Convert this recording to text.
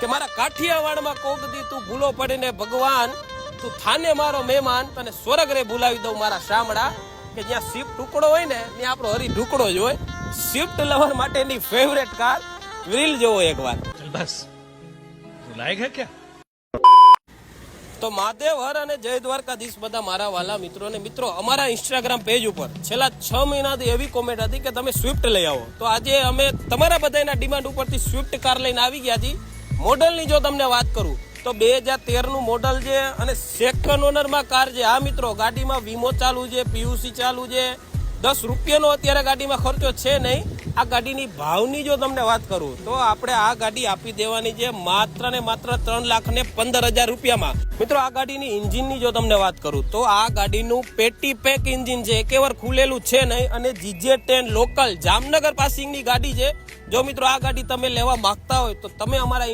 કે મારા કાઠિયાવાડમાં કોક દી તું ભૂલો પડીને ભગવાન તું થાને મારો મહેમાન તને સ્વર્ગ રે ભૂલાવી દઉં મારા શામળા કે જ્યાં સ્વિફ્ટ ટુકડો હોય ને ત્યાં આપણો હરી ઢુકડો જ હોય. સ્વિફ્ટ લવર માટેની ફેવરેટ કાર વ્રીલ જોવો એકવાર. બસ લાયક હે ક્યાં? તો મહાદેવ હર અને જય દ્વારકાધીશ બધા મારા વાલા મિત્રો ને મિત્રો, અમારા ઇન્સ્ટાગ્રામ પેજ ઉપર છેલ્લા 6 મહિનાથી એવી કોમેન્ટ હતી કે તમે સ્વિફ્ટ લઈ આવો. તો આજે અમે તમારા બધાના ડિમાન્ડ ઉપરથી સ્વિફ્ટ કાર લઈને આવી ગયા છીએ. મોડલની જો તમને વાત કરું તો 2013 નું મોડલ છે અને સેકન્ડ ઓનરમાં કાર છે. આ મિત્રો ગાડીમાં વીમો ચાલુ છે, પીયુસી ચાલુ છે, 10 રૂપિયાનો અત્યારે ગાડીમાં ખર્ચો છે નહીં. આ ગાડીની ભાવની જો તમને વાત કરું તો આપણે આ ગાડી આપી દેવાની છે માત્ર ને માત્ર 3,15,000 રૂપિયામાં. મિત્રો આ ગાડીની એન્જિનની જો તમને વાત કરું તો આ ગાડીનું પેટી પેક એન્જિન છે, એકેવાર ખુલેલું છે નહીં અને GJ10 લોકલ જામનગર પાસિંગની ગાડી છે. જો મિત્રો આ ગાડી તમે લેવા માંગતા હોય તો તમે અમારા